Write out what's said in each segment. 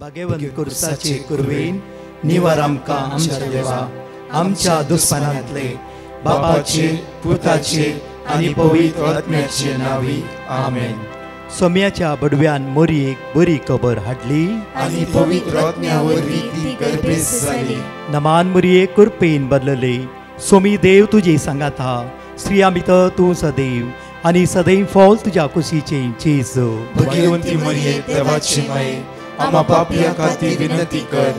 भगवंत कुर्साचे कुरवेन निवार आमकां आमच्या देवा आमच्या दुस्मनांतले बापाचे पुताचे आनी पवित्र आत्म्याचे नावी आमेन. सोम्याच्या बडव्यान मोरयेक बरी खबर हाडली आनी पवित्र आत्म्या वरवीं ती गर्भेस जाली. नमान मोरये कुरपेन बदलले सोमी देव तुजे सांगात हा स्त्रिया भितर तूं सदैव आनी सदैव फॉल तुज्या कुशीचे चेज. भगवंती मरिये देवाची माये आम्हा पापियां खातीर विनंती कर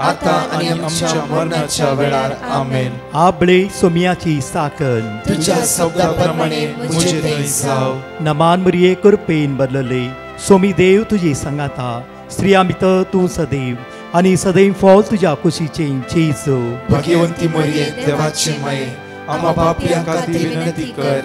आता आनी आमच्या मरणाच्या वेळार आमेन. आबळे सोम्याची साकन तुझ्या शब्दा प्रमाणे मुझे थंय जाव. नमान मोरये कुरपेन बदलले सोमी देव तुजे सांगात हा स्त्रिया भितर तूं सदैव आनी सदैव फॉल तुज्या कुशीचे चेज. भगवंती मरिये देवाची माये आम्हा पापियां खातीर विनंती कर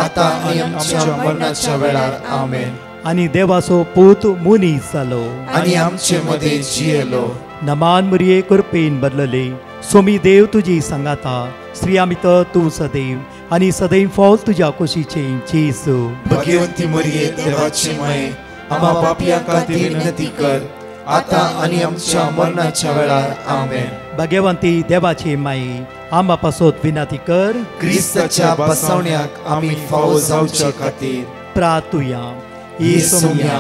आता आनी आमच्या मरणाच्या वेळार आमेन. आनी देवाचो पूत मुनीस जालो आनी आमचे मदे जियेलो. नमान मोरये कुरपेन बदलले सोमी देव तुजी सांगात हा स्त्रिया भितर तूं सदैव आनी सदैव फॉल तुज्या कुशीचे चेज. भगवंती मरिये देवाची माये आम्हा पापियां खातीर विनंती कर आता आनी आमच्या मरणाच्या वेळार आमेन. भगवंती देवाचे माये आम्हा पासत विनंती कर क्रिस्ताच्या बसवण्याक आमी फावो जावच्या खातीर प्रार्थुया. ही सोम्या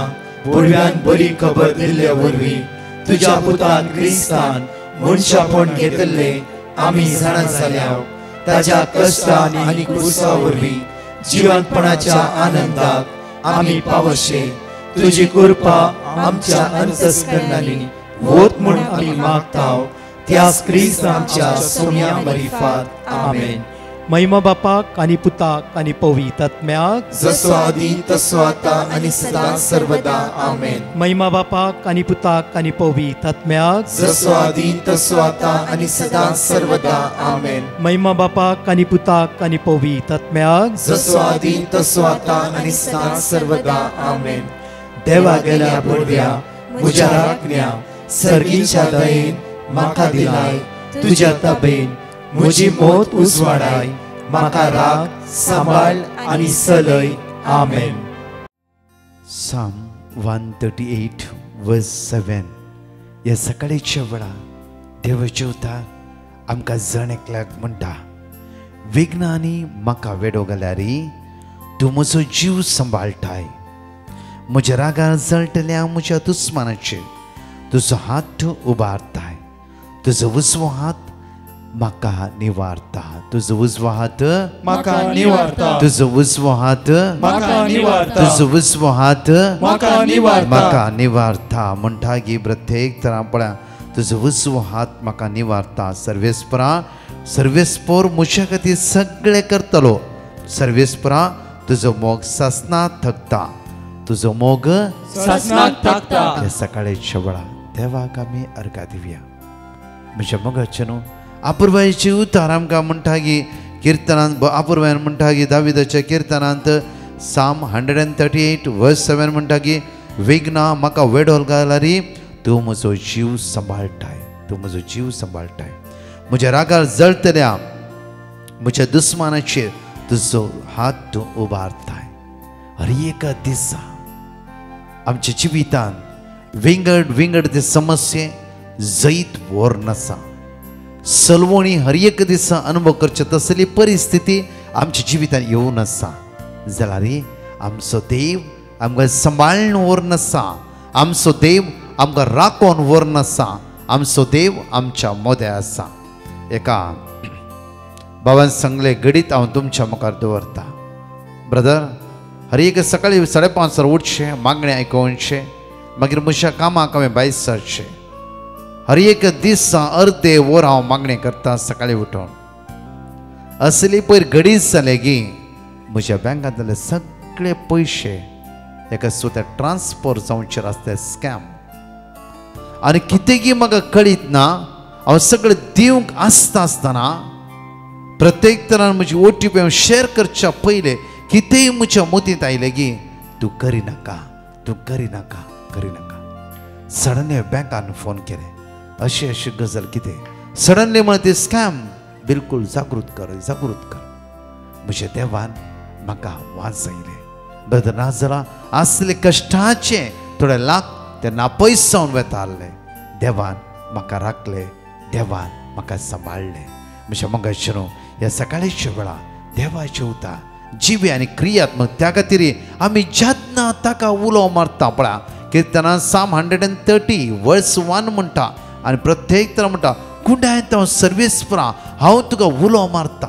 बडव्यान बरी खबर दिल्ल्या वरवीं तुज्या पुतान क्रिस्तान मनशापण घेतले आमी जाणा जाल्या ताज्या कश्टान आनी क्रुसा वरवीं जिवंतपणाच्या आनंदाक आमी पावशे. तुजी कृपा आमच्या अंतस्करणांनी वोत म्हूण आमी मागताव त्याच क्रिस्त आमच्या सोम्या मरिफात आमेन. महिमा बापाक आनी पुताक आनी पवित्र आत्म्याक जसो आदी तसो आता आनी सदां सर्वदा आमेन. महिमा बापाक आनी पुताक आनी पवित्र आत्म्याक जसो आदी तसो आता आनी सदां सर्वदा आमेन. महिमा बापाक आनी पुताक आनी पवित्र आत्म्याक जसो आदी तसो आता आनी सदां सर्वदा आमेन. देवा गेल्या बडव्या म्हज्या राखण्या सर्गीच्या दयेन म्हाका दिलाय तुज्या तबेन म्हजी मोत उजवाडाय म्हाका राख सांबाळ आनी चलय आमेन. Psalm 138 verse 7. ह्या सकाळीच्या वेळा देव जेवता आमकां जण एकल्याक म्हणटा विघ्नांनी म्हाका वेडो घाल्यारी तूं म्हजो जीव सांबाळटाय. म्हज्या रागार जळटल्या म्हज्या दुस्मानाचेर तुजो हात उबारताय. तुजो उजवो हात म्हाका निवारता. तुजो उजवो हात म्हाका निवारता. तुजो उजवो हात म्हाका निवारता. तुजो उजवो हात म्हाका निवारता. म्हाका निवारता म्हणटा की प्रत्येक तरां पळया तुजो उजवो हात म्हाका निवारता. सर्वेस्पर म्हज्या खातीर सगळें करतलो. सर्वेस्परा तुजो मोग सासनात थकता. तुजो मोग सासनात थकता. ह्या सकाळीच्या वेळा देवाक आमी अर्घा दिवया. म्हज्या मोगाचे न्हू अपूर्वाची उतार आमकां म्हणटा की किर्तनांत अपूर्वान म्हणटा की दाविदाच्या किर्तनांत Psalm 138 verse 7 म्हणटा की विघ्ना म्हाका वेडोल घाल्यारी तूं म्हजो जीव सांबाळटाय. तूं म्हजो जीव सांबाळटाय. म्हज्या रागार जळटल्या म्हज्या दुस्मानाचेर तुजो हात तूं उबारताय. हर एक दिसा आमच्या जिवितान विंगड ते समस्ये जैत वर नसा. सलवणी हर एक दिसा अनुभव करचे तसली परिस्थिती आमच्या जिवितान येवं नसा जाल्यार आमचो देव आमकां सांबाळून वर नसा. आमचो देव आमकां राखोन वर नसा. आमचो देव आमच्या मोदे आसा. एका बाबान सांगले घडीत हांव तुमच्या मुखार दवरता. ब्रदर हर एक सकाळी 5:30 उठचें मागणें आयकोवचें मागीर म्हज्या कामाक हांवें भायर सरचें. हर एक दिसा अर्दे वर हांव मागणें करता सकाळी उठून. असली पयर घडीच जाले की म्हज्या बँकांतले सगळे पयशे एका स्वता ट्रान्सफर जावचे आसता स्कॅम. आनी कितेंय म्हाका कळीत ना हांव सगळें दिवंक आसतना प्रत्येक तरान म्हजी OTP हांव शेअर करच्या पयले कितेंय म्हज्या मतींत आयलें की तूं करिनाका तूं करिनाका करिनाका. सडनली बँकान फोन केलें अशी गजाल कितें सडनली म्हण ते स्कॅम बिलकुल जागृत कर. म्हज्या देवान म्हाका वाचयलें. ब्रदर ना जाल्यार असले कश्टाचे थोडे लाख ते नापयस जावन वेताले. देवान म्हाका राखले, देवान म्हाका सांबाळले. म्हज्या मोगाचेनो ह्या सकाळीच्या वेळा देवाचे उता जिवे आनी क्रियात्मक त्या खातीर आमी जेन्ना ताका उलो मारता पळय, किर्तना Psalm 130 वर्स 1 म्हणटा आनी प्रत्येक तर म्हणटा कुंडायत हांव सर्वेस्परा हांव तुका उलो मारता.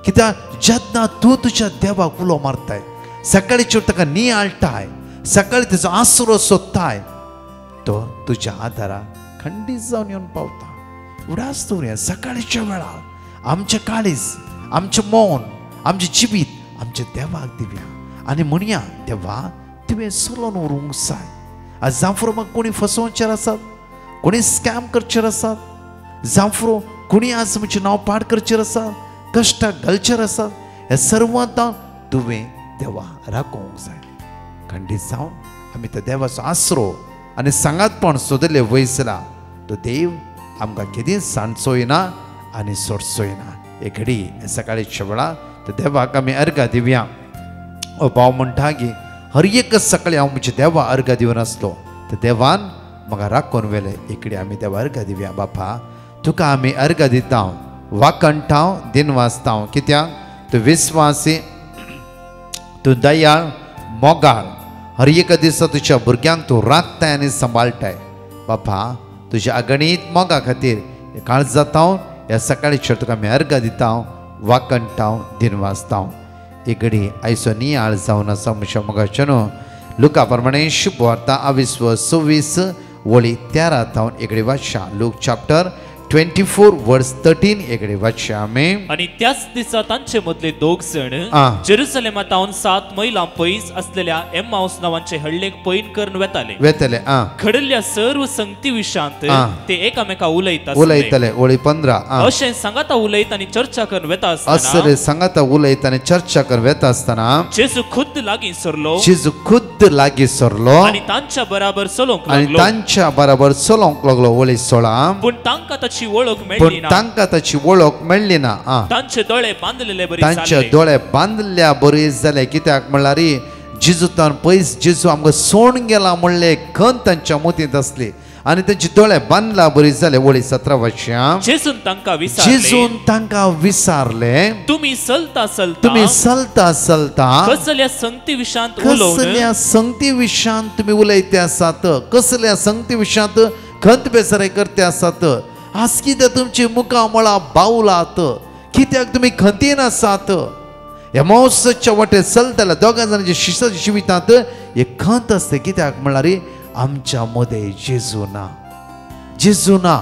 कित्याक जेन्ना तूं तुज्या देवाक उलो मारताय, सकाळीच्यो ताका नियाळटाय, सकाळी तेजो आसरो सोदताय, तो तुज्या आदाराक खंडीत जावन येवन पावता. उडास दवरया सकाळीच्या वेळार आमचें काळीज, आमचें मौन, आमचें जिवीत आमच्या देवाक दिवया आनी म्हणया देवा तुवें सोलोन व्हरूंक जाय. आज जांफरो म्हाका कोणी फसोवचेर आसात, कोणी स्कॅम करचेर आसात, जांफरो कोणी आज म्हजें नांव पाड करचेर आसात, कश्टाक घालचेर आसात, हे सर्वांत तुवें देवा राखोवंक जाय. खंडीत जावन आमी त्या देवाचो आसरो आनी सांगातपण सोदले वयसला तो देव आमकां केदींच सांडचोय ना आनी सोडचोय ना. एक घडी सकाळीच्या वेळा तर देवाक आमी अर्घ दिवया. भाव म्हणटा की हर एक सकाळी हांव म्हज्या देवा अर्घ दिवन आसलो, तर देवान म्हाका राखून व्हेले. एकडे आमी देवा अर्घ दिवया. बापा तुका आमी अर्घ दिता, वाकणटाव दिन वाचताव, कित्याक तूं विस्वासी, तूं दयाळ, मोगाळ, हर एक दिसा तुज्या भुरग्यांक तूं राखताय आनी सांबाळटाय. बापा तुज्या अगणीत मोगा खातीर काळज जाता. ह्या सकाळीच्या तुका आमी अर्घ दिता, वाकणटाव दिन वाचताव. एक घडी आयचो नियाळ जावन आसा म्हज्या मोगाचेनो. लुका प्रमाणे शुभ वार्ता 22:26 वळी 13 तावन एक घडी वाचया. लूक चॅप्टर 24 वर्स 13 एक घडी वाचया आमी. आणि त्याच दिसा तांचे मदले दोग जण जेरुसलेमांतावन 7 मैलां पयस असलेल्या एम्माउस नावांचे हळ्ळेक पैन करून वेताले. घडल्या सर्व संगती विशांत ते एकामेका उलयताले. वळी 15 अशें सांगाता उलयत आनी चर्चा करून वेता असले सांगाता उलयत आनी चर्चा करून वेता आसतना जेजू खुद्द लागीं सरलो, जेजू खुद्द लागीं सरलो आनी तांच्या बराबर चलोंक आनी लागलो. तांच्या बराबर चलोंक लागलो. वळी 16 पूण तांकां ताची वळख पण मेळ्ळी ना. तांकां ताची वळख मेळ्ळी ना. तांचे दोळे बांदलेले बरे तांचे जाले. दोळे बांदल्या बरे जाले. कित्याक म्हणल्यार जेजूतान पयस जेजू आमकां सोडून गेला म्हणले खंत तांच्या मोतींत आसली आनी तांचे दोळे बांदला बरे जाले. वळी 17 वाचया. जेजून तांकां जेजून तांकां विचारले, तुम्ही चलता तुम्ही चलता चलता कसल्या संगती विशांत उलोवन, कसल्या संगती विशांत तुम्ही उलयते आसात, कसल्या संगती विशांत खंत बेसारे करते आसात. आज कित्याक तुमची मुखां मळां बावलात, कित्याक तुमी खंतीन आसात. एमाउसच्या वाटेर चलताल्या दोगां जाणांच्या शिश्याच्या जिवितांत एक खंत आसता. कित्याक म्हणल्यार आमच्या मदें जेजू ना, जेजू ना.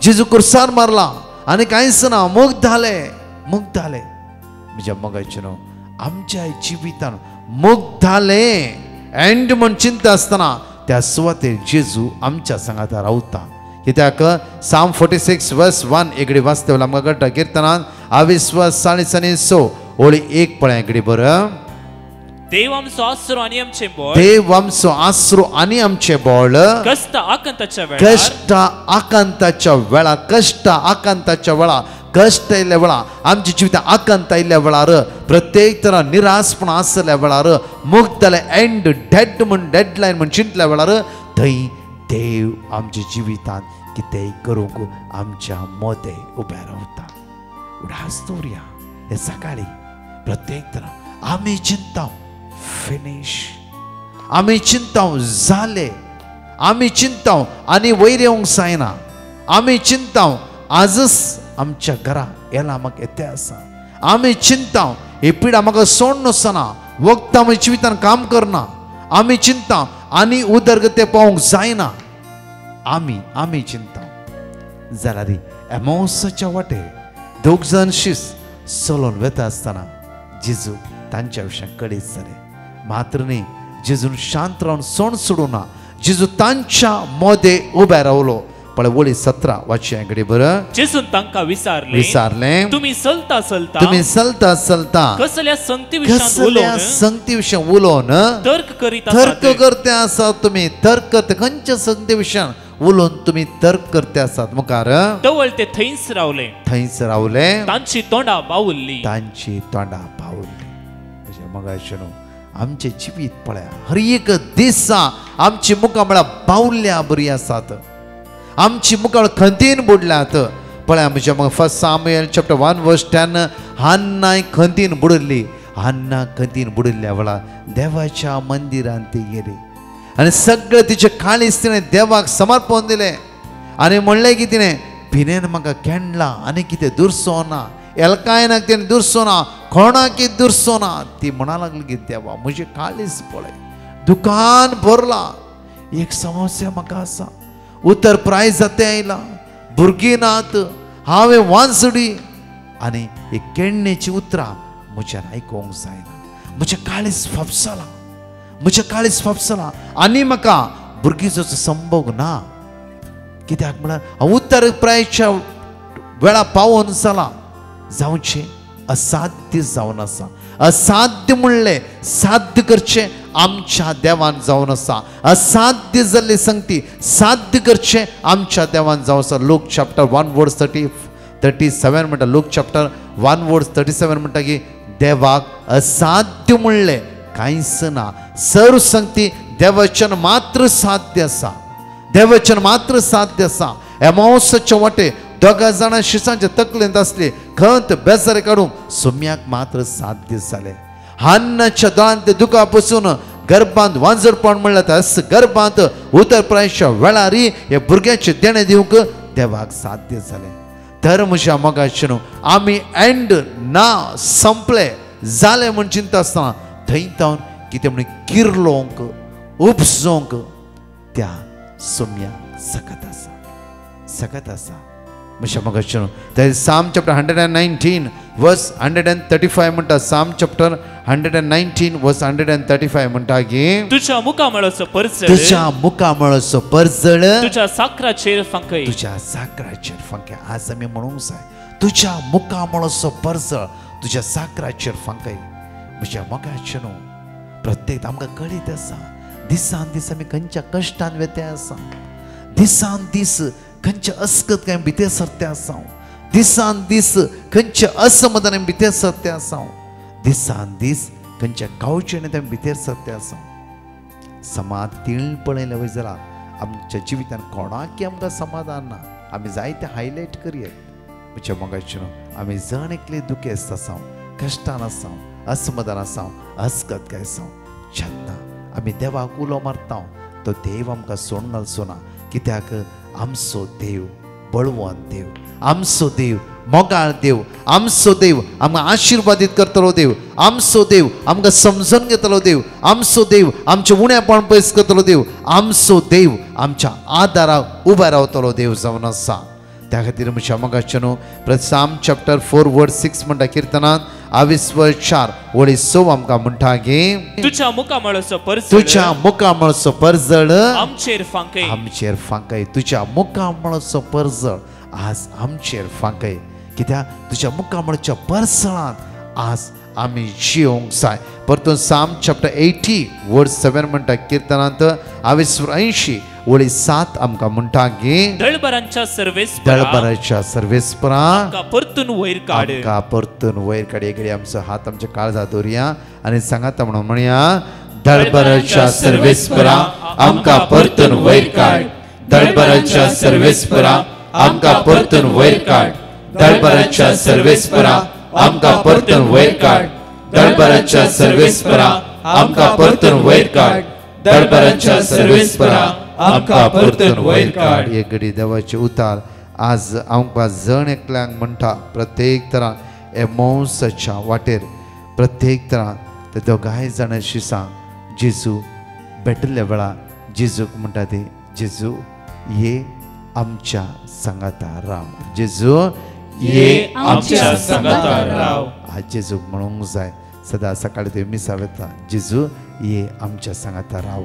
जेजू कुर्सार मारला आनी कांयच ना, मुक्त जाले, मुक्त जाले. म्हज्या मोगाचेनो आमच्या जिवितान मुक्त जाले एंड म्हण चिंता आसतना त्या सुवातेर जेजू आमच्या सांगात रावता. कित्याक Psalm 46 वर्स 1 एकडे वाचते आमकां कळटा. किर्तनान 22:6 ओळी 1 पळय एकडे बरं. देव आमचो आसरो आनी आमचें बळ, देव आमचो आसरो आनी आमचें बळ. कश्ट आकांताच्या वेळार, कश्ट आकांताच्या वेळार, कश्ट आकांताच्या वेळार, कश्ट आयिल्ल्या वेळार, आमच्या जिवितांत आकांत आयिल्ल्या वेळार, प्रत्येक तरा निराशपण आसल्या वेळार, मुक्त जाले एंड डेड म्हण डेडलायन म्हण चिंतल्या वेळार थंय देव आमच्या जिवितांत कितेंय करूंक आमच्या मदें उबें रावता. उडास दवरया हे सकाळी प्रत्येक तरा आमी चिंता फिनिश, आमी चिंता जाले, आमी चिंता आनी वयर येवंक जायना, आमी चिंता आजच आमच्या घरा येला म्हाका येते आसा, आमी चिंता ही पिडा म्हाका सोडून वचना, वखदां म्हज्या जिवितांत काम करना, आमी चिंता आनी उदरगती पावूंक जायना, आमी चिंता जाल्यार एमाउसाच्या वाटेर दोग जाण शिस चलोन वेता आसतना जेजू तांच्या विशयान कळीत जाले. मात्र न्ही जेजून शांत रावन सोण सोडूना, जेजू तांच्या मदें उबे रावलो. पळय वळी 17 वाचया घडी बरं. जेजून तांकां विचारले, तुम्ही चलता चलता, तुम्ही चलता चलता कसल्या संगती विशांत उलोवन, संगती विशयान उलोवन तर्क करीत तर्क करते आसात. तुम्ही तर्क करते खंयच्या संगती विशयान उलोवन तुम्ही तर्क करते आसात. मुखार तवळ ते थंयच रावले, थंयच रावले, तांची तोंडां बावुरली, तांची तोंडां बावुरली. म्हज्या मोगाचेनो आमचे जिवीत पळया हर एक दिसा आमची मुखां म्हळ्यार बावल्ल्या बरी आसात. आमची मुखार खंतीन बुडल्यात. पळय म्हज्या मग फर्स्ट सामुएल चॅप्टर 1:10 हन्नाय खंतीन बुडली. हन्ना खंतीन बुडिल्ल्या वेळा देवाच्या मंदिरांत ती गेली आनी सगळें तिचे काळीज तिणें देवाक समर्पण दिलें आनी म्हणलें की तिणें पिनेन म्हाका केणला आनी कितें दुरसो ना. एलकायनाक तिणें दुरसो ना, कोणाकी दुरसो ना. ती म्हणा लागली की देवा म्हजें काळीज पळय, दुकान भरला. एक समस्या म्हाका आसा, उतर प्रायज जाते आयला, भुरगीं नात, हांवें वांसडी आनी एक केण्णेची उतरां म्हज्यान आयकोंक जायना. म्हजें काळीज फापसलां, म्हजें काळीज फापसलां आनी म्हाका भुरगींचो संभोग ना. कित्याक म्हळ्यार हांव उत्तर प्रायच्या वेळा पावोन जाला. जावचें असाध्य जावन आसा. असाध्य म्हणलें साध्य करचें आमच्या देवान जावन आसा. असाध्य जाल्ली संगती साध्य करचें आमच्या देवान जावन आसा. लूक चॅप्टर 1:37 म्हणटा. लूक चॅप्टर 1:37 म्हणटा की देवाक असाध्य म्हणलें कांयच ना. सर्व संगती देवचन मात्र साध्य आसा. देवचन मात्र साध्य आसा. एमाउसाचे वाटे दोगा जाणां शिसांचे तकलेंत आसले, खंत बेजारे काडूंक सुम्याक मात्र साध्य जालें. हन्नाच्या दोळांत ते दुखा पसून गर्भांत वांजरपण म्हणल्यार गर्भांत उतर प्रायच्या वेळारी हे भुरग्याचे देणे दिवंक देवाक साध्य जालें. तर म्हज्या मोगाचें न्हू, आमी एंड ना संपले जालें म्हण चिंता आसतना थंय जावन कितें म्हण किरलोवंक उपसोवंक त्या सुम्याक सकत आसा, सकत आसा. म्हज्या मोगाचें न्हू. तर साम चॅप्टर 119 वर्स 135 म्हणटा. साम चॅप्टर 119 वर्स 135 म्हणटा की तुझ्या मुखामळाचो परजळ, तुझ्या मुखामळाचो परजळ तुझ्या साकराचेर फंकय, तुझ्या साकराचेर फंकय. आज आमी म्हणूंक जाय तुझ्या मुखामळाचो परजळ तुझ्या साकराचेर फंकय. म्हज्या मोगाचें न्हू, प्रत्येक आमकां कळीत आसा दिसान दीस आमी खंयच्या कश्टान वेते आसा. दिसान दीस खंयचे अस्कत काय भितर सरते आसा. दिसान दीस खंयचे असमाधान भितर सरते आसा. दिसान दीस खंयच्या गांवचे भितर सरते आसा. समाज तिळ पळयले वय जाल्यार आमच्या जिवितान कोणाकी आमकां समाधान ना. आमी जायते हायलायट करयत. म्हज्या मोगाचें न्हू, आमी जण एकले दुखेस्त आसा, कश्टान आसा, असमाधान आसा, अस्कत काय आसा. जेन्ना आमी देवाक उलो मारता तो देव आमकां सोडून घालचो ना. कित्याक आमचो देव बळवंत देव, आमचो देव मोगाळ देव, आमचो देव आमकां आशिर्वादीत करतलो देव, आमचो देव आमकां समजून घेतलो देव, आमचो देव आमचें उणेपण पयस करतलो देव, आमचो देव आमच्या आदाराक उबो रावतलो देव जावन आसा. त्या खातीर म्हज्या मोगाचें न्हू, साम चॅप्टर 4:6 म्हणटा किर्तनांत 22:4 आमकां म्हणटा की तुझ्या मुखामळाचो परजळ, तुझ्या मुखामळाचो परजळ आमचेर फंकय, आमचेर फांकय. तुझ्या मुखामळाचो परजळ आज आमचेर फांकय. कित्याक तुझ्या मुखामळाच्या परजळांत आज आमी जिवंक जाय. परतून साम चॅप्टर 80:7 म्हणटा किर्तनांत 22:7 आमकां म्हणटा की दळबरांच्या सर्वेस्परा, दळबराच्या सर्वेस्परा आमकां परतून वयर काड, आमकां परतून वयर काड. एक आमचो हात आमच्या काळजात दवरया आनी सांगात म्हणून म्हणया दळबराच्या सर्वेस्परा आमकां परतून वयर काड. दळबराच्या सर्वेस्परा आमकां परतून वयर काड. दळबराच्या सर्वेस्परा आमकां परतून वयर काड. दळबराच्या सर्वेस्परा आमकां परतून वयर काड. दळबराच्या सर्वेस्परा आमकां परतून वयर काड. एक घडी देवाचे उतार आज आमकां जण एकल्यांक म्हणटा प्रत्येक तरां एमाउसाच्या वाटेर प्रत्येक तरां ते दोगांय जाणां शिसां जेजू भेटल्या वेळा जेजूक म्हणटा ते जेजू ये आमच्या सांगाता राव. जेजू ये आमच्या सांगाता राव. आज जेजूक म्हणूंक जाय सदां सकाळी ते मिसा वेता जेजू ये आमच्या सांगाता राव.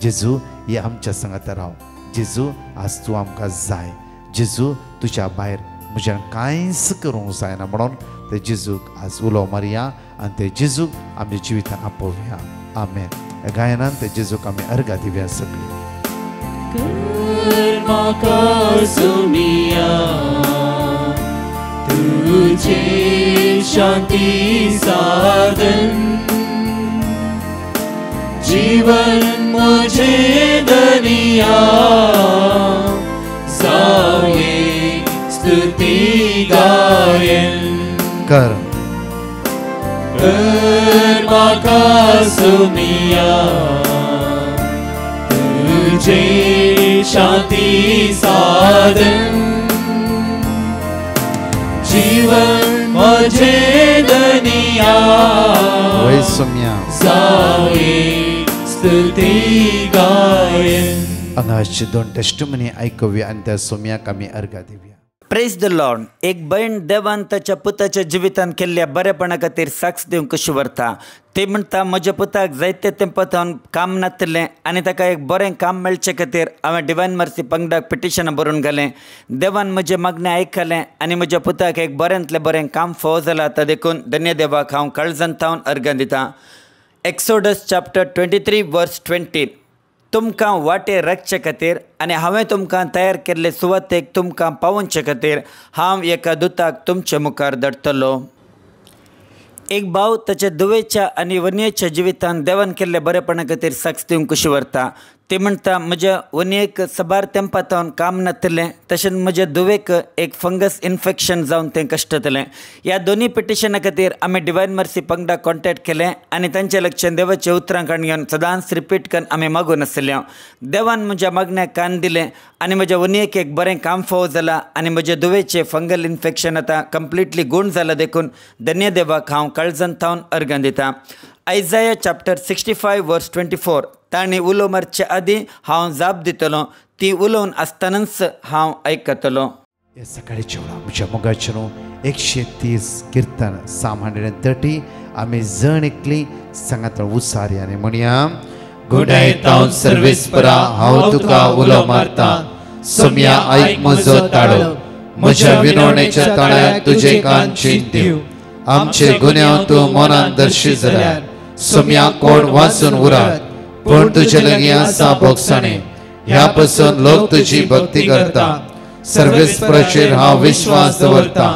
जेजू ये आमच्या सांगाता राव. जेजू आज तूं आमकां जाय. जेजू तुज्या भायर म्हज्यान कांयच करूंक जायना म्हणून ते जेजूक आज उलो मारया आनी ते जेजूक आमच्या जिवितान आपोवया. आमेन. ह्या गायनान ते जेजूक आमी अर्घा दिवया सगळीं. तुझे शांती साधन जीवन मुझे दरिया जावे स्तुती गायन कर म्हाका सुमिया तुझे शांती साधन जीवन माझे दनिया वै सुम्या जावे स्तुती गायन. हांगाची 2 टेस्टिमनी आयकुया आनी त्या सुम्याक आमी अर्घा दिवया. Praise the Lord. एक बहीण देवान ताच्या पुताच्या जिवितान केल्ल्या बरेपणा खातीर साक्ष दिवंक कशी व्हरता. ती म्हणटा म्हज्या पुताक जायते तेंपान काम नासलें आनी ताका एक बरें काम मेळचे खातीर हांवें डिवायन मर्सी पंगडाक पिटिशनां बरोवन घालें. देवान म्हजें मागणें आयकलें आनी म्हज्या पुताक एक बरेंतलें बरें काम फावो जालां. ताका देखून धन्य देवाक हांव काळजांतावन अर्घां दितां. एक्सोडस चॅप्टर 23 वर्स 20. तुमकां वाटे राखचे खातीर आनी हांवें तुमकां तयार केल्ले सुवातेक तुमकां पावोवचे खातीर हांव एका दुताक तुमचे मुखार धाडटलो. एक भाव ताच्या दुवेच्या आनी वनयेच्या जिवितान देवान केल्ले बरेपणा खातीर साक्ष दिवंक कशी व्हरता. ती म्हणटा म्हज्या वनयेक सबार तेंपान काम नासलें तशेंच म्हज्या दुवेक एक फंगस इन्फेक्शन जावन तें कश्ट जालें. ह्या दोनी पिटिशना खातीर आमी डिवायन मर्सी पंगडाक कॉन्टॅक्ट केलें आनी तांचे लक्षांत देवाच्या उतरां काण घेवन सदांच रिपीट करून आमी मागून आसल्या. देवान म्हज्या मागण्याक कान दिलें आनी म्हज्या वनयेक एक बरें काम फावो जालां आनी म्हज्या दुवेचें फंगल इन्फेक्शन आतां कंप्लिटली गूण जालां. देखून धन्य देवाक हांव काळजांतावन अर्घां दितां. आयजाया चॅप्टर 65 वर्स 24. ताणी उलो मारचे आदीं हांव जाप दितलो, ती उलोवन आसतनाच हांव आयकतलो. हे सकाळीच्या वेळा म्हज्या मोगाचें 130 किर्तन Psalm 130 आमी जण एकली सांगात उसारी आनी म्हणया. घोडायतावन सर्वेस्परा हांव तुका उलो मारता. सोम्या आयक म्हजो ताळो. म्हज्या विनवणेच्या ताळ्याक तुजे कान चिंतीव. आमचे गुन्यांव तूं मनान दर्शी जाल्यार सोम्या कोण वाचून उरात. पूण तुजे लागीं आसा भोगसाणें. ह्या पासून लोक तुजी भक्ती करता. सर्वेस्पराचेर हांव विश्वास दवरता.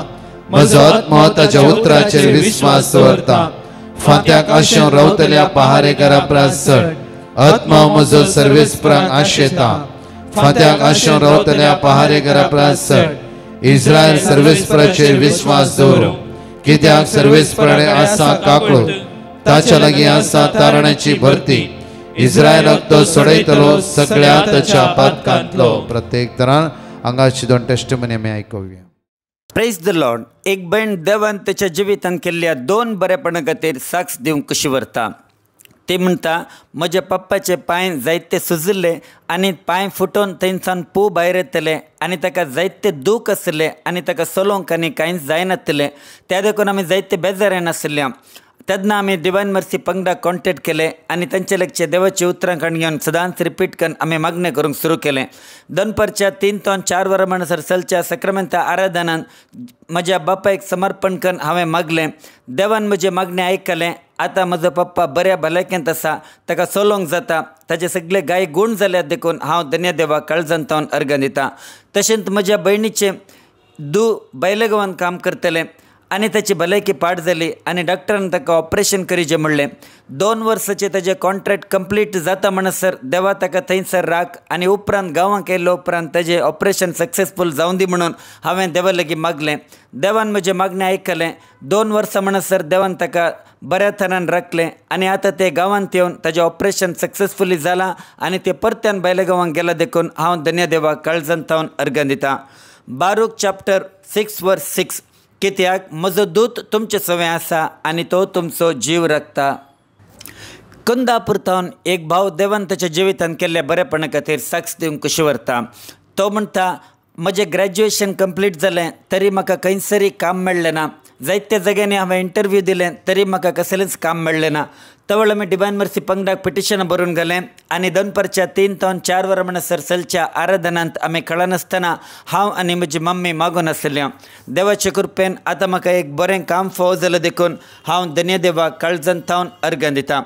म्हजो आत्मा ताच्या उतराचेर विश्वास दवरता. फांत्याक आशेवन रावतल्या पहारेकारा प्रास चड. आत्मा म्हजो सर्वेस्पराक आशेता. फांत्याक आशेवन रावतल्या पहारेकारा प्रास चड. इस्रायल सर्वेस्पराचेर विश्वास दवरो. कित्याक सर्वेस्पराणे आसा काकळो. ताच्या लागीं आसा तारणाची भरती. इस्रायलाक तो सोडयतलो सगळ्या ताच्या पातकांतलो. प्रत्येक तरान हांगाची 2 टेस्टिमनी आमी आयकुया. Praise the Lord. एक बहीण देवान ताच्या जिवितान केल्ल्या 2 बरेपणा खातीर साक्ष दिवंक कशी व्हरता. ती म्हणटा म्हज्या पप्पाचे पांय जायते सुजिल्ले आनी पांय फुटोवन थंयसान पू भायर येतले आनी ताका जायते दूख आसले आनी ताका चलोवंक आनी कांयच जायनासलें. त्या देखून आमी जायते बेजारान आसल्या. तेन्ना आमी डिवायन मर्सी पंगडाक कॉन्टॅक्ट केले आनी तांचे लक्ष देवाच्या उतरां काण घेवन सदांच रिपीट करून आमी मागणें करूंक सुरू केलें. दनपारच्या 3 ते 4 वरां म्हणसर चलच्या सक्रामेंता आराधनान म्हज्या बापायक समर्पण करून हांवें मागलें. देवान म्हजें मागणें आयकलें. आतां म्हजो पप्पा बऱ्या भलायकेंत आसा. ताका चलोवंक जाता. ताचे सगळे गाय गूण जाल्यात. देखून हांव धन्य देवाक काळजांतावन अर्घां दितां. तशेंच म्हज्या भयणीचें बैलगांवांत काम करतलें आनी ताची भलायकी पाड जाली आनी डॉक्टरान ताका ऑपरेशन करीचें म्हणलें. 2 वर्साचें ताजें कॉन्ट्रॅक्ट कंप्लीट जाता म्हणसर देवा ताका थंयसर राख आनी उपरांत गांवांक येयल्या उपरांत ताजें ऑपरेशन सक्सेसफूल जावं दी म्हणून हांवें देवा लागीं मागलें. देवान म्हजें मागणें आयकलें. 2 वर्सां म्हणसर देवान ताका बऱ्या तरान राखलें आनी आतां ते गांवांत येवन ताजें ऑपरेशन सक्सेसफुली जालां आनी ते परत्यान भायल्या गांवांक गेला. देखून हांव धन्य देवाक काळजांतावन अर्घां दितां. बारूक चॅप्टर 6 वर्स 6. कित्याक म्हजो दूत तुमचे सवें आसा आनी तो तुमचो जीव राखता. कुंदापुरतावन एक भाव देवान ताच्या जिवितान केल्ल्या बरेपणा खातीर साक्ष दिवंक कशी व्हरता. तो म्हणटा म्हजें ग्रॅज्युएशन कंप्लीट जालें तरी म्हाका खंयसरी काम मेळ्ळें ना. जायत्या जाग्यांनी हांवें इंटरव्यू दिलें तरी म्हाका कसलेंच काम मेळ्ळें ना. तवळ आमी डिवायन मर्सी पंगडाक पिटिशनां बरोवन घालें आनी दनपारच्या 3 ते 4 वरां म्हणसर चलच्या आराधनांत आमी कळनासतना हांव आनी म्हजी मम्मी मागून आसल्या. देवाचे कृपेन आतां म्हाका एक बरें काम फावो जालें. देखून हांव धन्य देवाक काळजांतावन अर्घां दितां.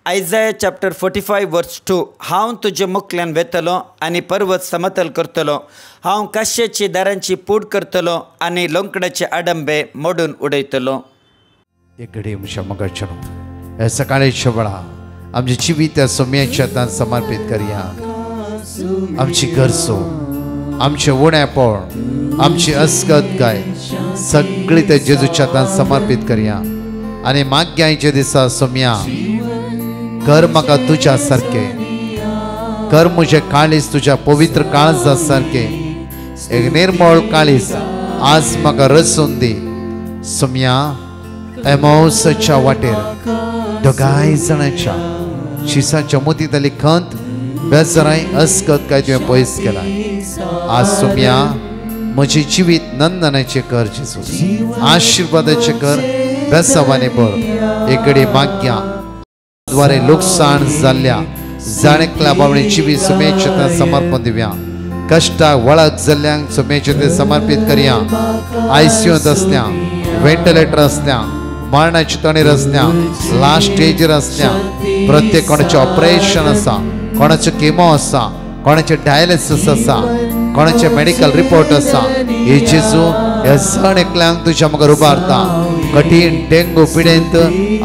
आयजाया चॅप्टर 45 वर्स 2. हांव तुज्या मुखल्यान वेतलो आनी पर्वत समतल करतलो. हांव काश्याची दारांची पूड करतलो आनी लोंकडाचे आडंबे मोडून उडयतलो. एक घडी म्हज्या मोगाचें हे सकाळीच्या वेळा आमची जिवीत सोम्याच्या हातांत समर्पीत करया. आमची गरजो आमचे उणेपण, आमची अस्गतकाय सगळी ते जेजूच्या हातांत समर्पित करया आनी माग्यांचे दिसा सोम्या कर म्हाका तुज्या सारके, कर म्हजे काळीज तुज्या पवित्र काळजा सारके, एक निर्मळ काळीज आज म्हाका रचून दी. सोम्या एमौसच्या वाटेर दोगांय जाणांच्या शिसाच्या मोतींतली खंत, बेजाराय, अस्गतकाय तुवें पयस केलाय. आज सोम्या म्हजी जिवीत नंदनाचें कर जेजू, आशिर्वादाचें कर, बेसावानी भर. एकडे माग्या द्वारे लुकसाण जाल्ल्या जाणेकल्या बाबडे जिवीत सोमेच्या समर्पण दिव्या. कष्टाक वळख जाल्ल्यांक सोमेचे ते समर्पित करया. आयसीयूत असल्या, व्हेंटिलेटर असल्या, मरणाची तणीर असल्या, लास्ट स्टेजीर असल्या, प्रत्येक कोणाचें ऑपरेशन आसा, कोणाचो केमो आसा, कोणाचें डायलिसीस आसा, कोणाचे मेडिकल रिपोर्ट आसा, हे जेजू ह्या सण एकल्यांक तुज्या मुखार उबारता. कठीण डेंगू पिडेंत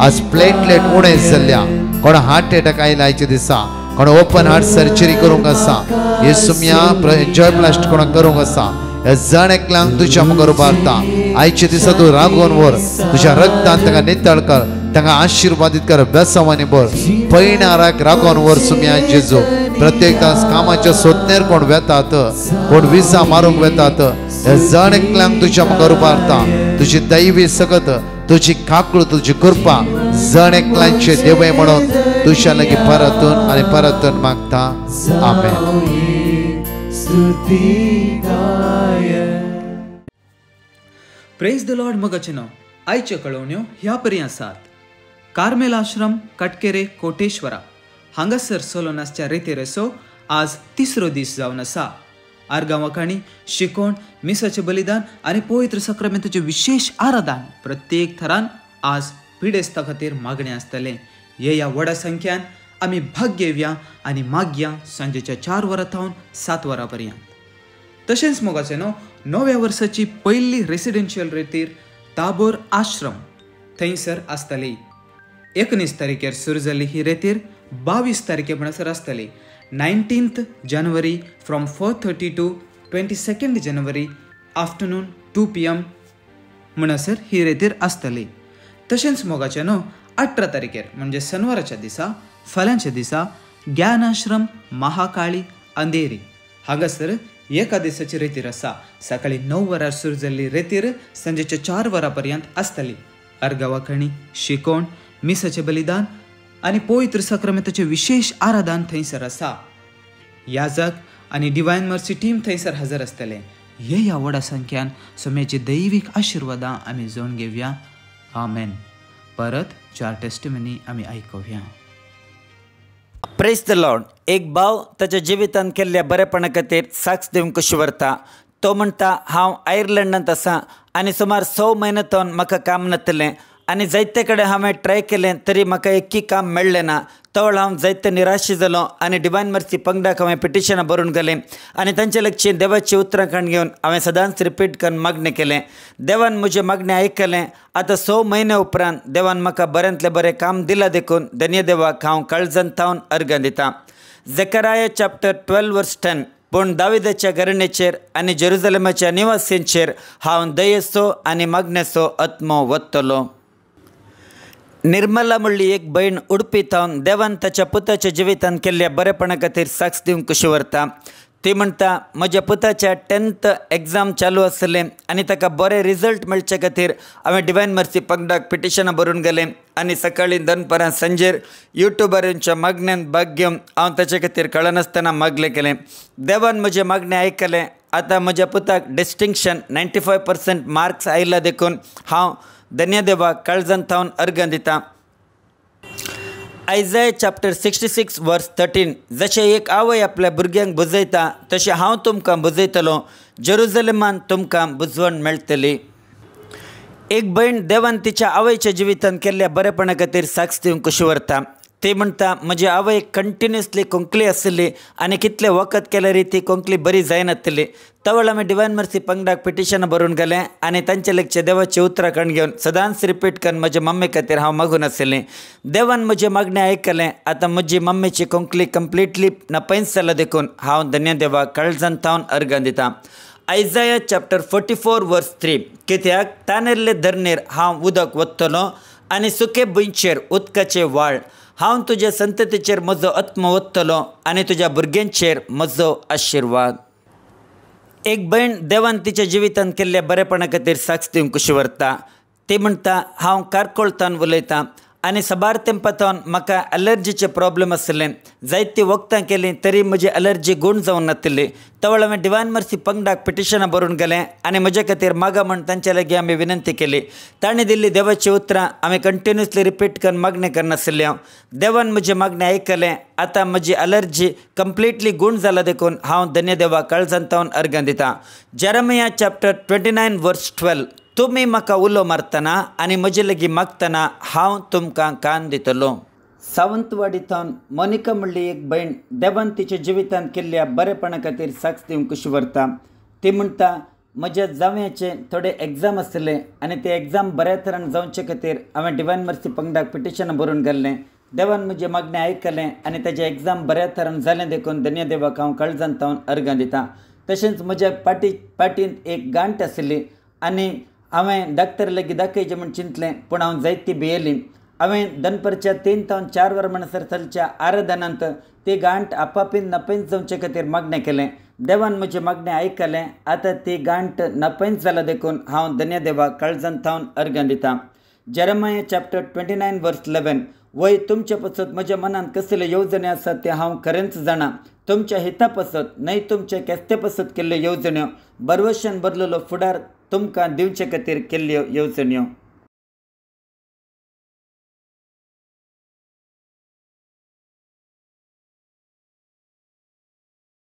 आज प्लेटलेट उणें जाल्ल्या, कोण हार्ट एटॅक आयल्याचे दिसा, कोण ओपन हार्ट सर्जरी करूंक आसा, हे सुम्या एन्जॉयप्लास्ट कोणाक करूंक आसा, हे जण एकल्यांक तुज्या मुखार उबारता. आयचे दिसा तूं रागोवन व्हर, तुज्या रक्तान तांकां नितळ कर, तांकां आशिर्वादीत कर, बेसावानी भर. पैणाराक रागोवन व्हर सुम्या जेजू. प्रत्येक तास कामाच्या सोदनेर कोण वेतात, कोण विजा मारूंक वेतात, हे जण एकल्यांक तुज्या मुखार उबारता. तुजी दैवी सकत, तुजी काकूळ, तुजी कृपा जण एकल्यांचे देवय म्हणून तुज्या लागीं परतून आनी परतून मागता. आमेन. Praise the Lord. मगाचे नाव आयच्यो कळवण्यो ह्या परी आसात. कार्मेल आश्रम कटकेरे कोटेश्वरा हांगासर सोलोनासच्या रेतेर असो आज तिसरो दीस जावन आसा. आर्गांवाखाणी शिकोण, मिसाचें बलिदान आनी पवित्र सक्रामेंताचें विशेष आराधन प्रत्येक थरान आज पिडेस्ता खातीर मागणें आसतलें. ह्या व्हडा संख्यान आमी भाग घेवया आनी मागया सांजेच्या 4 वरां थावन 7 वरां पर्यंत. तशेंच मोगाचें न्हू, नव्या वर्साची पयली रेसिडेन्शियल रेतीर ताबोर आश्रम थंयसर आसतली. 19 तारखेर सुरू जाल्ली ही रेतीर 22 तारखे म्हणसर आसतली. 19th January from 4:30 to 22nd January afternoon 2 PM म्हणसर ही रेतीर आसतली. तशेंच मोगाचें न्हू, 18 तारखेर म्हणजे शेनवाराच्या दिसा, फाल्यांच्या दिसा ज्ञानाश्रम महाकाळी अंधेरी हांगासर एका दिसाची रेतीर आसा. सकाळी 9 वरार सुरू जाल्ली रेतीर सांजेच्या 4 वरां पर्यंत आसतली. आर्गांवाखाणी शिकोण, मिसाचें बलिदान आनी पवित्र सक्रामेंताचें विशेष आराधन थंयसर आसा. याजक आनी डिवायन मर्सी टीम थंयसर हजर आसतले. ह्या व्हडा संख्यान सोम्याची दैवीक आशिर्वादां आमी जावन घेवया. आमेन. परत 4 टेस्टिमनी आमी आयकुया. Praise the Lord. एक भाव ताच्या जिवितान केल्ल्या बरेपणा खातीर साक्ष दिवंक कशी व्हरता. तो म्हणटा, हांव आयर्लंडांत आसा आनी सुमार 6 म्हयने थावन म्हाका काम नातलें आनी जायते कडेन हांवें ट्राय केलें तरी म्हाका एक्की काम मेळ्ळें ना. तवळ हांव जायते निराशी जालो आनी डिवायन मर्सी पंगडाक हांवें पिटिशनां बरोवन गेलें आनी तांचे लागचीं देवाची उतरां घेवन हांवें सदांच रिपीट करून मागणें केलें. देवान म्हजें मागणें आयकलें. आतां 6 म्हयने उपरांत देवान म्हाका बऱ्यांतलें बरें काम दिलां देखून धन्य देवाक हांव काळजांत थावन अर्गां दितां. झेकराया चॅप्टर 12 verse 10. पूण दाविदाच्या घराणेचेर आनी जेरुसलेमाच्या निवासींचेर हांव दयेचो आनी मागणेचो आत्मो वतलो. निर्मला म्हणली एक भयण उडपी थावन देवान ताच्या पुताच्या जिवितान केल्ल्या बरेपणा खातीर साक्ष दिवंक कशी व्हरता. ती म्हणटा, म्हज्या पुताच्या 10th एग्जाम चालू आसलें आनी ताका बरे रिजल्ट मेळचे खातीर हांवें डिवायन मर्सी पंगडाक पिटिशनां बरोवन गेलें आनी सकाळीं दनपारां सांजेर युट्यूबरांच्या मागण्यांत भाग घेवन हांव ताचे खातीर कळनासतना मागलें केलें. देवान म्हजें मागणें आयकलें. आतां म्हज्या पुताक डिस्टिंक्शन 95% मार्क्स आयला देखून हांव धन्य देवाक काळजांत थावन अर्गां दितां. आयजाया चॅप्टर 66 verse 13. जशें एक आवय आपल्या भुरग्यांक बुजयता तशें हांव तुमकां बुजयतलो. जेरुसलेमान तुमकां बुजवण मेळटली. एक भयण देवान तिच्या आवयच्या जिवितान केल्ल्या बरेपणा खातीर साक्ष दिवंक कशी व्हरता. ते म्हणता म्हजे आवय कंटिन्युअसली कोंकली आसली आनी कितले वखद केल्यार ती कोंकली बरी जायनासली. तवळ आमी डिवायन मर्सी पंगडाक पिटिशनां बरोवन गेलें आनी तांचे लेगचे देवाची उतराखंड घेवन सदांच रिपीट करून म्हज्या मम्मी खातीर हांव मागून आसलें. देवान म्हजें मागणें आयकलें. आतां म्हजी मम्मीची कोंकली कंप्लिटली नपयस जाल्या देखून हांव धन्य देवाक काळजांतावन अर्गां दितां. आयजाया चॅप्टर 44 वर्स 3. कित्याक तानेरले धरणेर हांव उदक वत्तलों आनी सुके भुंयचेर उदकाचे व्हाळ. हांव तुज्या संततीचेर म्हजो आत्मो ओततलों आनी तुज्या भुरग्यांचेर म्हजो आशिर्वाद. एक भयण देवान तिच्या जिवितांत केल्ल्या बरेपणा खातीर साक्ष दिवंक कशी व्हरता. ती म्हणटा हांव कारकोळतान उलयतां आनी सबार तेंपातावन म्हाका एलर्जीचे प्रॉब्लेम आसले. जायतीं वखदां केलीं तरी म्हजी एलर्जी गूण जावन नासली. तवळ हांवें डिवायन मर्सी पंगडाक पिटिशनां बरोवन गेलें आनी म्हजे खातीर मागा म्हण तांचे लागीं आमी विनंती केली. तांणी दिल्ली देवाची उतरां आमी कंटिन्युअसली रिपीट करून मागणें करनासली. हांव देवान म्हजें मागणें आयकलें. आतां म्हजी एलर्जी कंप्लिटली गूण जाला देखून हांव धन्य देवाक काळजांतावन अर्गां दितां. जेरेमिया चॅप्टर 29 वर्स 12. तुमी म्हाका उलो मारतना आनी म्हजे लागीं मागतना हांव तुमकां कान दितलो. सावंतवाडींतल्यान मोनिका म्हणली एक भयण देवान तिच्या जिवितांत केल्ल्या बरेपणा खातीर साक्ष दिवंक कशी व्हरता. ती म्हणटा म्हज्या जावयाचे थोडे एग्जाम आसले आनी ते एग्जाम बऱ्या तरेन जावचे खातीर हांवें डिवायन मर्सी पंगडाक पिटिशनां बरोवन गेल्लें. देवान म्हजें मागणें आयकलें आनी ताजें एग्जाम बऱ्या तरेन जालें देखून धन्य देवाक हांव काळजांतावन अर्गां दितां. तशेंच म्हज्या पाटींत एक गांठ आसली आनी हांवें डॉक्टर लागीं दाखयचें म्हूण चिंतलें पूण हांव जायती भियेली. हांवें दनपारच्या 3 ते 4 वरां म्हणसर चलच्या आराधनांत ती गांठ आपापीन नपयस जावचे खातीर मागणें केलें. देवान म्हजें मागणें आयकलें. आतां ती गांठ नपयस जाल्या देखून हांव धन्य देवाक काळजांतावन अर्गां दितां. जेरेमिया चॅप्टर 29 वर्स 11. वय तुमचे पसत म्हज्या मनांत कसल्यो येवजण्यो आसात ते हांव खरेंच जाणां. तुमच्या हिता पसत न्हय तुमचे केस्ते पसत केल्ल्यो येवजण्यो, बरवशेन बदललो फुडार तुमकां दिवचे खातीर केल्ल्यो येवजण्यो.